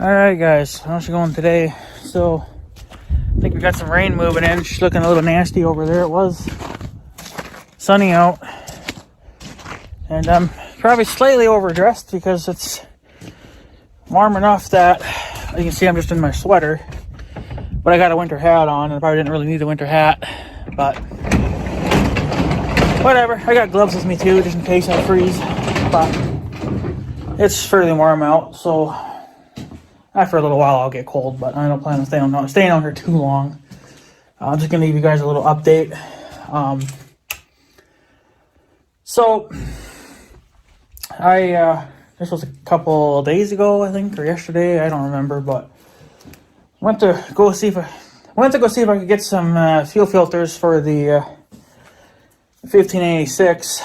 Alright guys, how's it going today? So, I think we got some rain moving in. She's looking a little nasty over there. It was sunny out. And I'm probably slightly overdressed because it's warm enough that you can see I'm just in my sweater. But I got a winter hat on and I probably didn't really need a winter hat. But whatever, I got gloves with me too just in case I freeze. But it's fairly warm out, so after a little while I'll get cold, but I don't plan on staying on here too long. I'm just gonna give you guys a little update. So this was a couple of days ago, I think, or yesterday, I don't remember, but went to go see if I could get some fuel filters for the 1586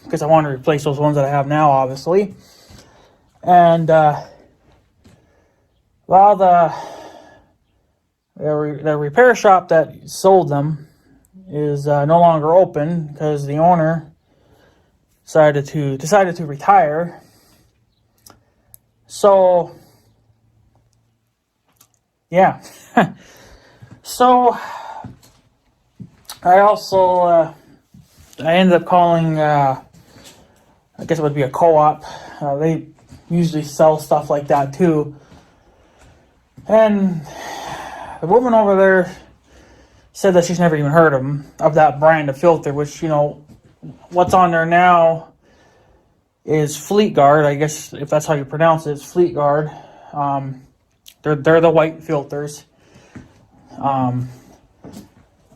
because I want to replace those ones that I have now, obviously. And well, the repair shop that sold them is no longer open because the owner decided to retire. So yeah. So I also I ended up calling I guess it would be a co-op. They usually sell stuff like that too. And the woman over there said that she's never even heard of that brand of filter, which, you know, what's on there now is Fleet Guard. I guess if that's how you pronounce it, it's Fleet Guard. They're the white filters.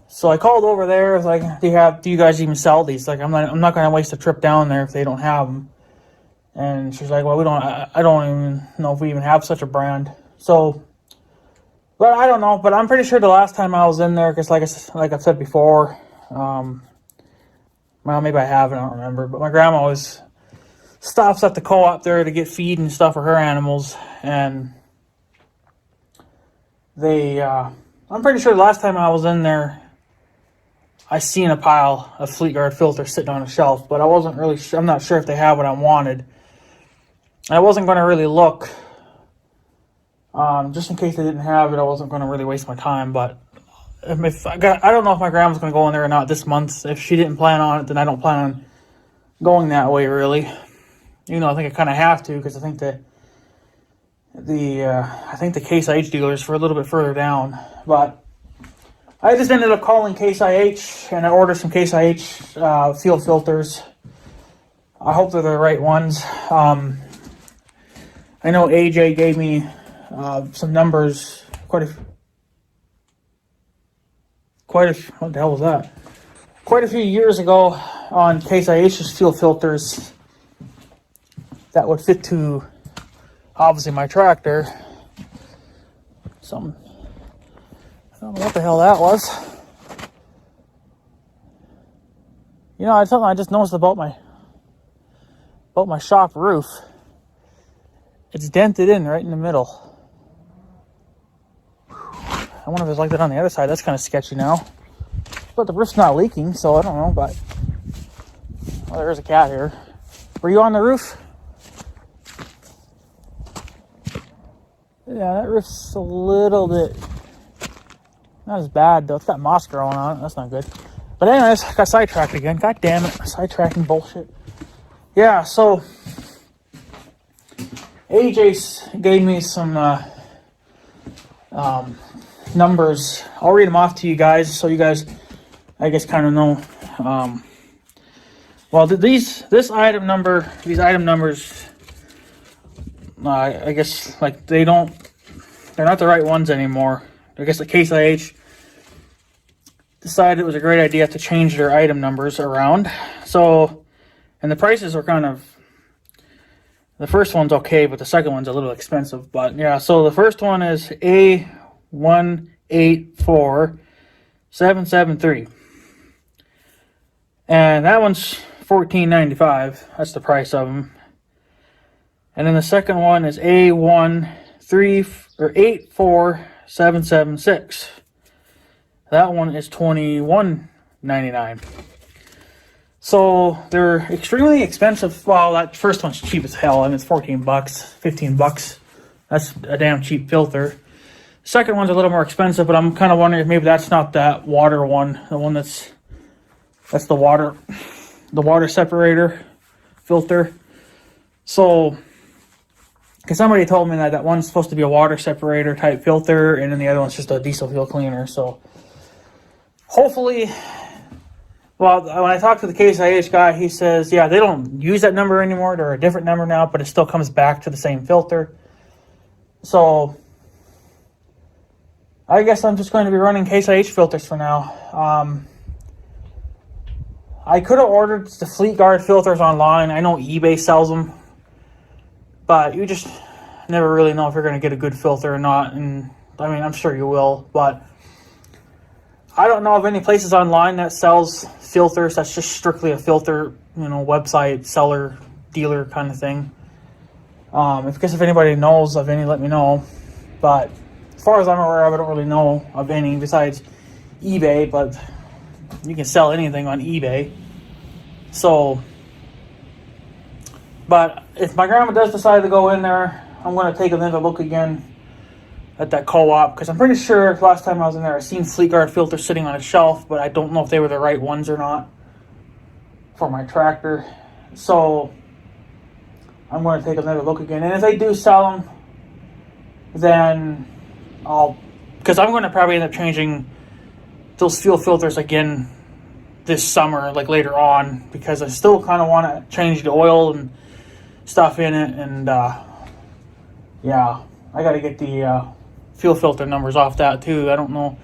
So I called over there. I was like, do you guys even sell these? Like, I'm not going to waste a trip down there if they don't have them. And she's like, well, I don't even know if we even have such a brand. So, but I don't know. But I'm pretty sure the last time I was in there, because like I've said before, well, maybe I haven't, I don't remember. But my grandma always stops at the co-op there to get feed and stuff for her animals. And I'm pretty sure the last time I was in there, I seen a pile of Fleet Guard filters sitting on a shelf, but I wasn't really sure. I'm not sure if they have what I wanted. I wasn't going to really look, just in case they didn't have it. I wasn't going to really waste my time. But I don't know if my grandma's going to go in there or not this month. If she didn't plan on it, then I don't plan on going that way really. You know, I think I kind of have to because I think that the Case IH dealers for a little bit further down. But I just ended up calling Case IH and I ordered some Case IH fuel filters. I hope they're the right ones. I know AJ gave me some numbers. What the hell was that? Quite a few years ago on Case IH's fuel filters that would fit to obviously my tractor. I don't know what the hell that was. You know, something I just noticed about my shop roof. It's dented in right in the middle. I wonder if it's like that on the other side. That's kind of sketchy now. But the roof's not leaking, so I don't know. But well, there's a cat here. Were you on the roof? Yeah, that roof's a little bit not as bad though. It's got moss growing on it. That's not good. But anyways, I got sidetracked again. God damn it, sidetracking bullshit. Yeah, so AJ gave me some numbers. I'll read them off to you guys, so you guys, I guess, kind of know. Well, these item numbers, I guess, like they're not the right ones anymore. I guess the Case IH decided it was a great idea to change their item numbers around. So, and the prices are kind of. The first one's okay, but the second one's a little expensive. But yeah, so the first one is A184773. And that one's $14.95. That's the price of them. And then the second one is A84776. That one is $21.99. So they're extremely expensive. Well, that first one's cheap as hell. I mean, it's $14, $15. That's a damn cheap filter. Second one's a little more expensive, but I'm kind of wondering if maybe that's not that water one. The one that's the water separator filter. So, because somebody told me that one's supposed to be a water separator type filter, and then the other one's just a diesel fuel cleaner. So, hopefully, well, when I talked to the Case IH guy, he says, yeah, they don't use that number anymore. They're a different number now, but it still comes back to the same filter. So, I guess I'm just going to be running Case IH filters for now. I could have ordered the Fleetguard filters online. I know eBay sells them, but you just never really know if you're going to get a good filter or not. And I mean, I'm sure you will, but I don't know of any places online that sells filters. That's just strictly a filter, website, seller, dealer kind of thing. If anybody knows of any, let me know. But as far as I'm aware of, I don't really know of any besides eBay, but you can sell anything on eBay. So, but if my grandma does decide to go in there, I'm going to take another look again at that co-op, because I'm pretty sure last time I was in there, I seen Fleetguard filters sitting on a shelf, but I don't know if they were the right ones or not for my tractor. So, I'm going to take another look again. And if they do sell them, then because I'm going to probably end up changing those fuel filters again this summer, like later on, because I still kind of want to change the oil and stuff in it. And yeah, I got to get the fuel filter numbers off that too. I don't know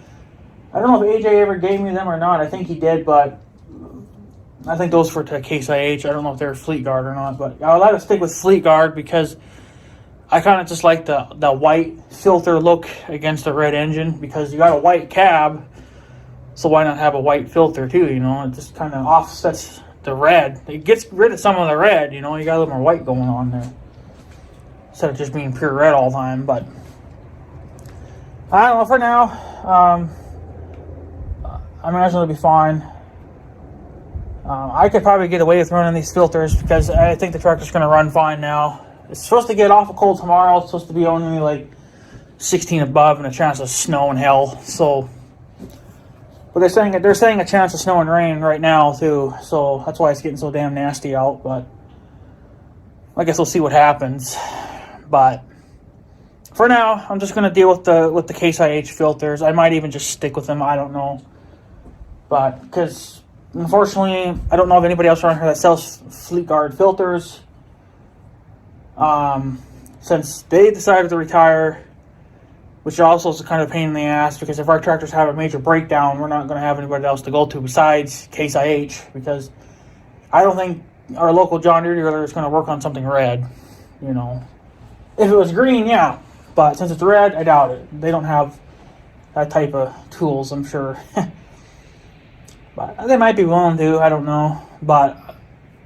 if AJ ever gave me them or not. I think he did, but I think those were to Case IH. I don't know if they're Fleetguard or not, but I'll let it stick with Fleetguard because I kind of just like the white filter look against the red engine, because you got a white cab, so why not have a white filter too, It just kind of offsets the red. It gets rid of some of the red, you got a little more white going on there, instead of just being pure red all the time. But I don't know, for now, I imagine it'll be fine. I could probably get away with running these filters because I think the tractor's going to run fine now. It's supposed to get awful cold tomorrow. It's supposed to be only like 16 above and a chance of snow and hell. So, but they're saying a chance of snow and rain right now too. So that's why it's getting so damn nasty out. But I guess we'll see what happens. But for now, I'm just gonna deal with the Case IH filters. I might even just stick with them. I don't know. But because unfortunately, I don't know of anybody else around here that sells Fleetguard filters. Since they decided to retire, which also is kind of a pain in the ass, because if our tractors have a major breakdown, we're not going to have anybody else to go to besides Case IH, because I don't think our local John Deere dealer is going to work on something red, If it was green, yeah, but since it's red, I doubt it. They don't have that type of tools, I'm sure. But they might be willing to, I don't know, but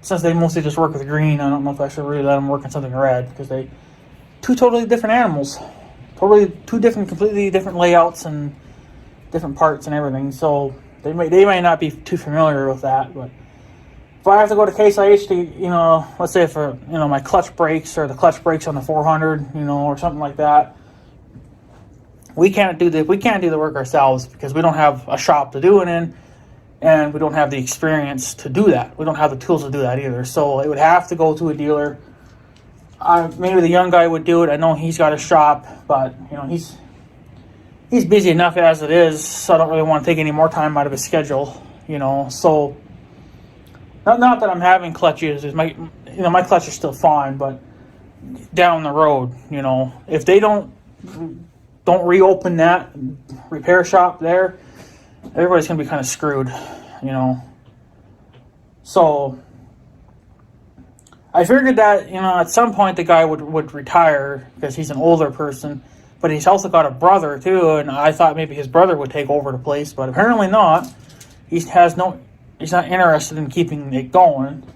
since they mostly just work with green, I don't know if I should really let them work on something red, because they two totally different animals, completely different layouts and different parts and everything. So they may not be too familiar with that. But if I have to go to Case IH to, let's say for my clutch brakes or the clutch brakes on the 400, or something like that, we can't do the work ourselves because we don't have a shop to do it in. And we don't have the experience to do that. We don't have the tools to do that either. So it would have to go to a dealer. Maybe the young guy would do it. I know he's got a shop, but he's busy enough as it is. So I don't really want to take any more time out of his schedule. So not that I'm having clutches. My clutch is still fine, but down the road, if they don't reopen that repair shop there, everybody's going to be kind of screwed, So, I figured that, at some point the guy would retire because he's an older person, but he's also got a brother too, and I thought maybe his brother would take over the place, but apparently not. He's not interested in keeping it going.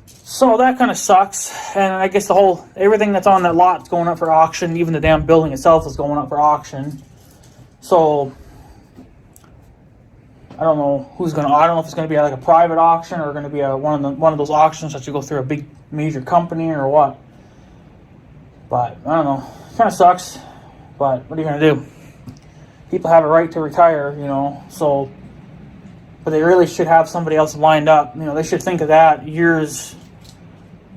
So that kind of sucks, and I guess everything that's on that lot is going up for auction. Even the damn building itself is going up for auction. So I don't know I don't know if it's going to be like a private auction or going to be one of those auctions that you go through a big major company or what. But I don't know. It kind of sucks. But what are you gonna do? People have a right to retire, you know. So, but they really should have somebody else lined up. You know, they should think of that years.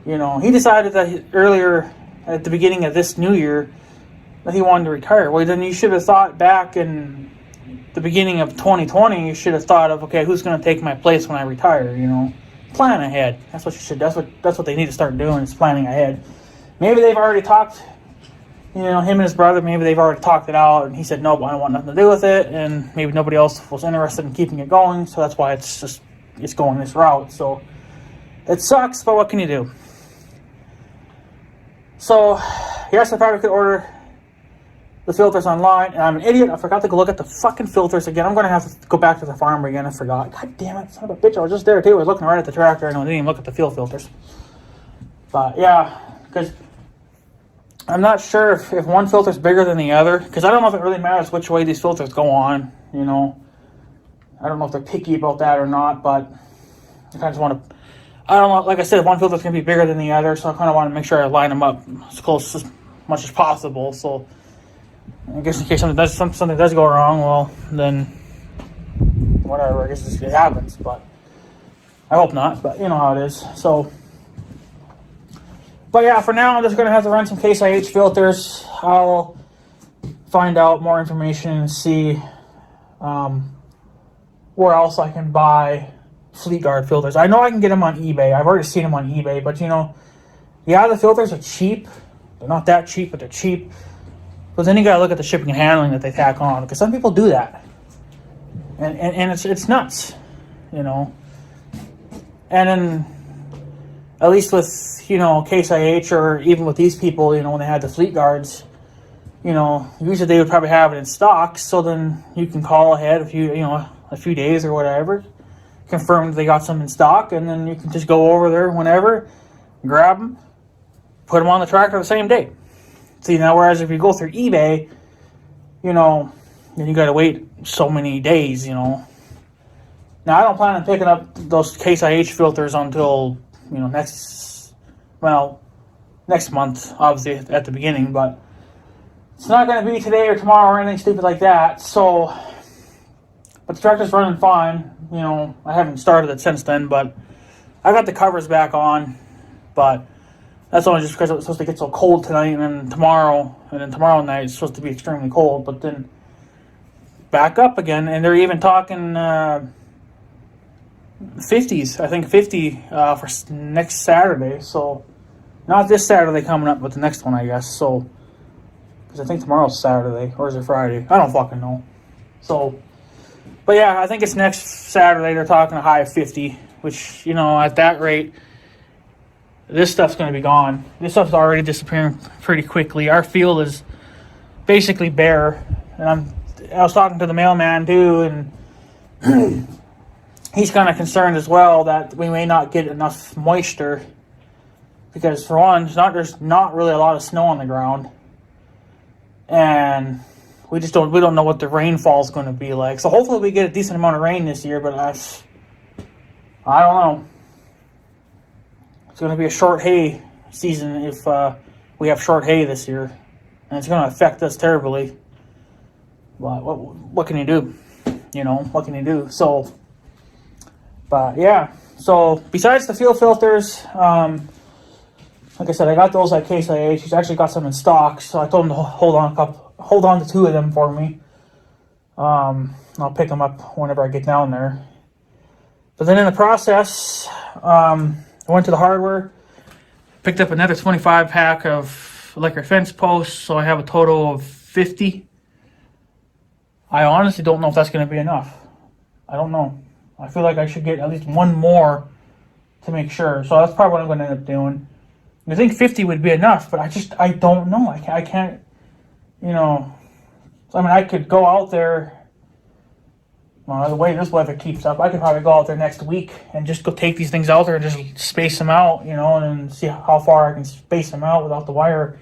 You know, he decided that earlier at the beginning of this new year that he wanted to retire. Well, then you should have thought back in the beginning of 2020. You should have thought of, okay, who's going to take my place when I retire? You know, plan ahead. That's what you should. That's what they need to start doing, is planning ahead. Maybe they've already talked. You know, him and his brother, maybe they've already talked it out, and he said, nope, I don't want nothing to do with it, and maybe nobody else was interested in keeping it going, so that's why it's going this route. So it sucks, but what can you do? So, yes, I probably could order the filters online, and I'm an idiot. I forgot to go look at the fucking filters again. I'm going to have to go back to the farm again. I forgot. God damn it, son of a bitch. I was just there, too. I was looking right at the tractor, and I didn't even look at the fuel filters. But, yeah, because I'm not sure if one filter's bigger than the other, because I don't know if it really matters which way these filters go on, you know. I don't know if they're picky about that or not, but I kind of just want to... I don't know, like I said, one filter's going to be bigger than the other, so I kind of want to make sure I line them up as close as much as possible. So I guess in case something does go wrong, well, then whatever, I guess it happens, but I hope not, but you know how it is. So, but yeah, for now, I'm just going to have to run some Case IH filters. I'll find out more information and see where else I can buy Fleetguard filters. I know I can get them on eBay. I've already seen them on eBay, but you know, yeah, the filters are cheap. They're not that cheap, but they're cheap. But then you gotta look at the shipping and handling that they tack on, because some people do that, and it's nuts, you know. And then, at least with, you know, Case IH, or even with these people, you know, when they had the Fleetguards, you know, usually they would probably have it in stock, so then you can call ahead a few days or whatever, confirm they got some in stock, and then you can just go over there whenever, grab them, put them on the tractor the same day. See, now, whereas if you go through eBay, you know, then you got to wait so many days, you know. Now, I don't plan on picking up those Case IH filters until, you know, next month, obviously, at the beginning, but it's not going to be today or tomorrow or anything stupid like that. So, but the tractor's running fine. You know, I haven't started it since then, but I got the covers back on, but that's only just because it was supposed to get so cold tonight, and then tomorrow night it's supposed to be extremely cold, but then back up again, and they're even talking 50s, I think 50 for next Saturday, so not this Saturday coming up, but the next one, I guess, so, because I think tomorrow's Saturday, or is it Friday? I don't fucking know. So, but yeah, I think it's next Saturday. They're talking a high of 50, which, you know, at that rate, this stuff's going to be gone. This stuff's already disappearing pretty quickly. Our field is basically bare. And I was talking to the mailman too, and he's kind of concerned as well that we may not get enough moisture, because for one, there's not really a lot of snow on the ground, and we don't know what the rainfall is going to be like. So hopefully we get a decent amount of rain this year, but I don't know. It's going to be a short hay season if we have short hay this year, and it's going to affect us terribly. But what can you do? You know, what can you do? So, but yeah. So besides the fuel filters, like I said, I got those at Case IH. He's actually got some in stock, so I told him to hold on to 2 of them for me. I'll pick them up whenever I get down there. But then in the process, I went to the hardware, picked up another 25 pack of electric fence posts, so I have a total of 50. I honestly don't know if that's going to be enough. I don't know. I feel like I should get at least one more to make sure. So that's probably what I'm going to end up doing. I think 50 would be enough, but I don't know. I can't, you know. I mean, I could go out there. Well, the way this weather keeps up, I could probably go out there next week and just go take these things out there and just space them out, you know, and see how far I can space them out without the wire.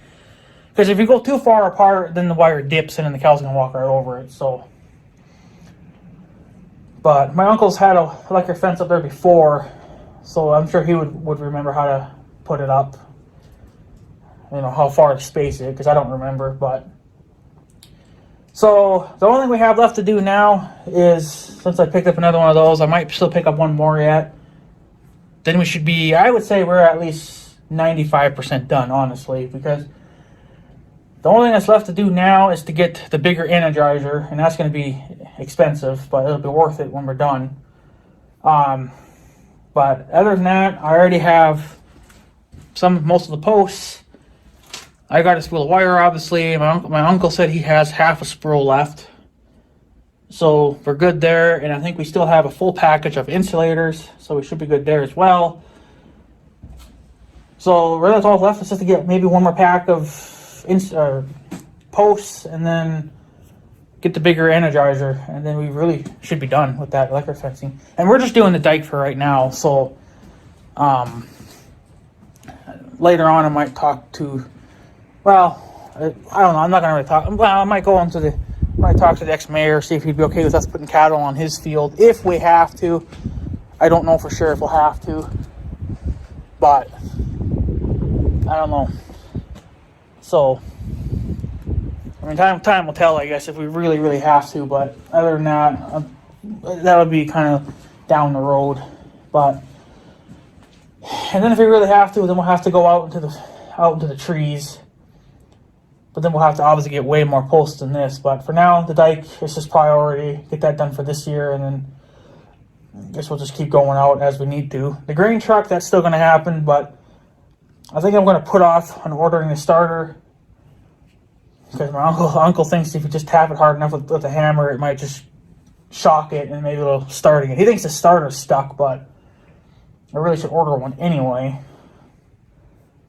Because if you go too far apart, then the wire dips and then the cow's going to walk right over it, so. But my uncle's had a electric fence up there before, so I'm sure he would remember how to put it up. how far to space it, because I don't remember. But so the only thing we have left to do now is, since I picked up another one of those, I might still pick up one more yet. Then we should be, I would say we're at least 95% done, honestly, because the only thing that's left to do now is to get the bigger Energizer, and that's going to be expensive, but it'll be worth it when we're done. But other than that, I already have most of the posts. I got a spool of wire, obviously. My uncle said he has half a spool left. So we're good there, and I think we still have a full package of insulators, so we should be good there as well. So really that's all left is just to get maybe one more pack of posts, and then get the bigger Energizer, and then we really should be done with that electric fencing. And we're just doing the dike for right now, so later on I might talk to, well, I don't know, I'm not going to really talk, well, I might talk to the ex-mayor, see if he'd be okay with us putting cattle on his field, if we have to. I don't know for sure if we'll have to, but I don't know. So, I mean, time will tell, I guess, if we really, really have to. But other than that, that would be kind of down the road. But, and then if we really have to, then we'll have to go out into the trees. But then we'll have to obviously get way more posts than this. But for now, the dike is just priority. Get that done for this year, and then I guess we'll just keep going out as we need to. The grain truck, that's still going to happen, but I think I'm going to put off on ordering the starter, because my uncle thinks if you just tap it hard enough with the hammer, it might just shock it and maybe it'll start again. He thinks the starter's stuck, but I really should order one anyway.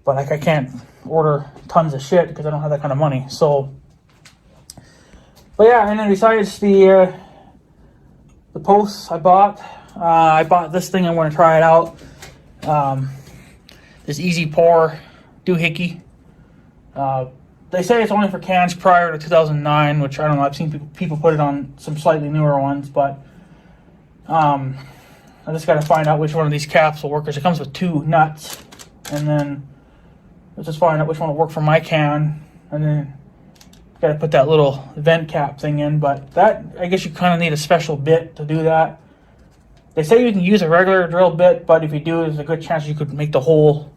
But I can't order tons of shit because I don't have that kind of money. So, but yeah, and then besides the posts I bought this thing. I'm going to try it out. This Easy Pour doohickey. They say it's only for cans prior to 2009, which I don't know. I've seen people put it on some slightly newer ones, but I just got to find out which one of these caps will work, because it comes with 2 nuts, and then let's just find out which one will work for my can, and then got to put that little vent cap thing in. But that, I guess you kind of need a special bit to do that. They say you can use a regular drill bit, but if you do, there's a good chance you could make the hole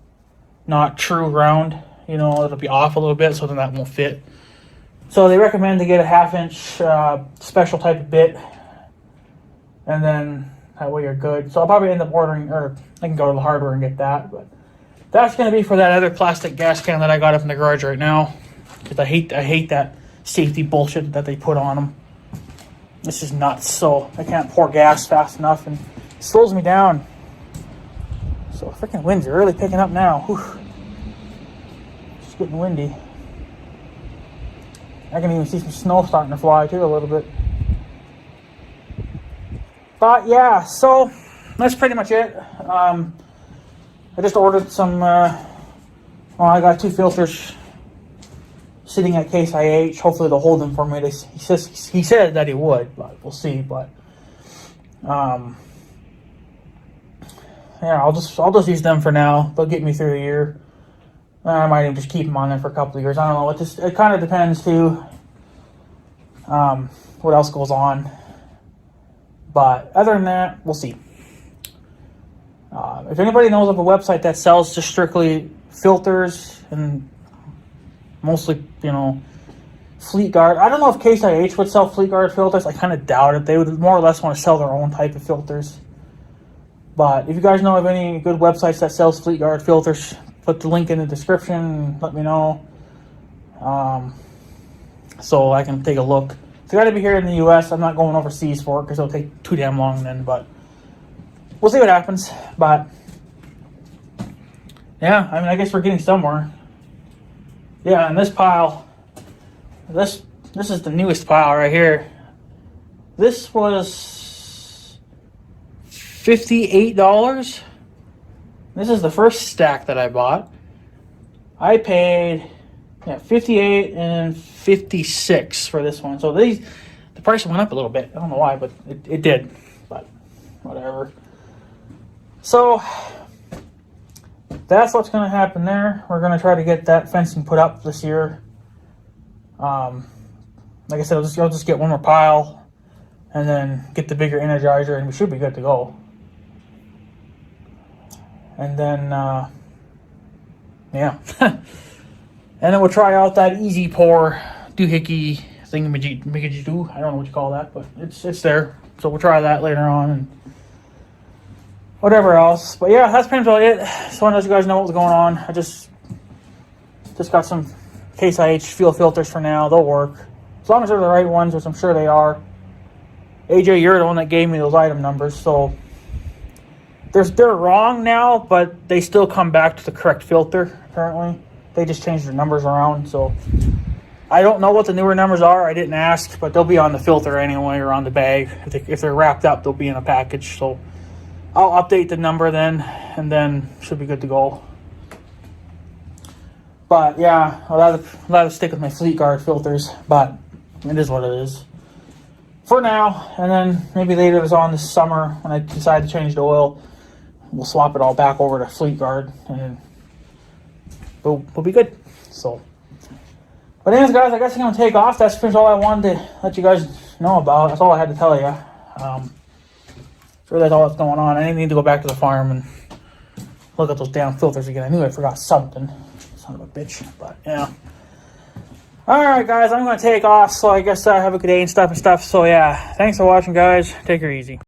not true round. It'll be off a little bit, so then that won't fit. So they recommend to get a 1/2 inch special type of bit, and then that way you're good. So I'll probably end up ordering, or I can go to the hardware and get that. But that's going to be for that other plastic gas can that I got up in the garage right now, because I hate that safety bullshit that they put on them. This is nuts. So I can't pour gas fast enough, and it slows me down. So freaking winds are really picking up now. Whew. It's getting windy. I can even see some snow starting to fly too a little bit. But yeah, so that's pretty much it. I just ordered some, I got 2 filters sitting at Case IH. Hopefully they'll hold them for me. He said that he would, but we'll see. But yeah, I'll just use them for now. They'll get me through the year. I might even just keep them on there for a couple of years. I don't know. It kind of depends too. What else goes on? But other than that, we'll see. If anybody knows of a website that sells just strictly filters and mostly, Fleet Guard. I don't know if Case IH would sell Fleet Guard filters. I kind of doubt it. They would more or less want to sell their own type of filters. But if you guys know of any good websites that sells Fleet Guard filters, put the link in the description and let me know. So I can take a look. It's got to be here in the U.S. I'm not going overseas for it because it'll take too damn long then. But we'll see what happens. But yeah, I guess we're getting somewhere. Yeah, and this pile, this is the newest pile right here. This was $58. This is the first stack that I bought. I paid $58 and $56 for this one. So the price went up a little bit. I don't know why, but it did. But whatever. So that's what's going to happen there. We're going to try to get that fencing put up this year. Like I said, I'll just get one more pile and then get the bigger Energizer, and we should be good to go. And then, yeah. And then we'll try out that easy pour doohickey thingamajiggy-doo. I don't know what you call that, but it's there. So we'll try that later on and whatever else. But yeah, that's pretty much it. Just wanted to let you guys know what was going on. I just got some Case IH fuel filters for now. They'll work. As long as they're the right ones, which I'm sure they are. AJ, you're the one that gave me those item numbers, so they're wrong now, but they still come back to the correct filter, apparently. They just changed their numbers around, so I don't know what the newer numbers are. I didn't ask, but they'll be on the filter anyway, or on the bag. If they're wrapped up, they'll be in a package, so I'll update the number then, and then should be good to go. But yeah, I'll rather stick with my Fleetguard filters, but it is what it is for now. And then maybe later this summer, when I decide to change the oil, we'll swap it all back over to Fleetguard, and we'll be good. So, but anyways, guys, I guess I'm gonna take off. That's pretty much all I wanted to let you guys know about. That's all I had to tell you. Sure, that's all that's going on. I need to go back to the farm and look at those damn filters again. I knew I forgot something. Son of a bitch, but yeah. Alright, guys, I'm going to take off, so I guess have a good day and stuff. So yeah, thanks for watching, guys. Take her easy.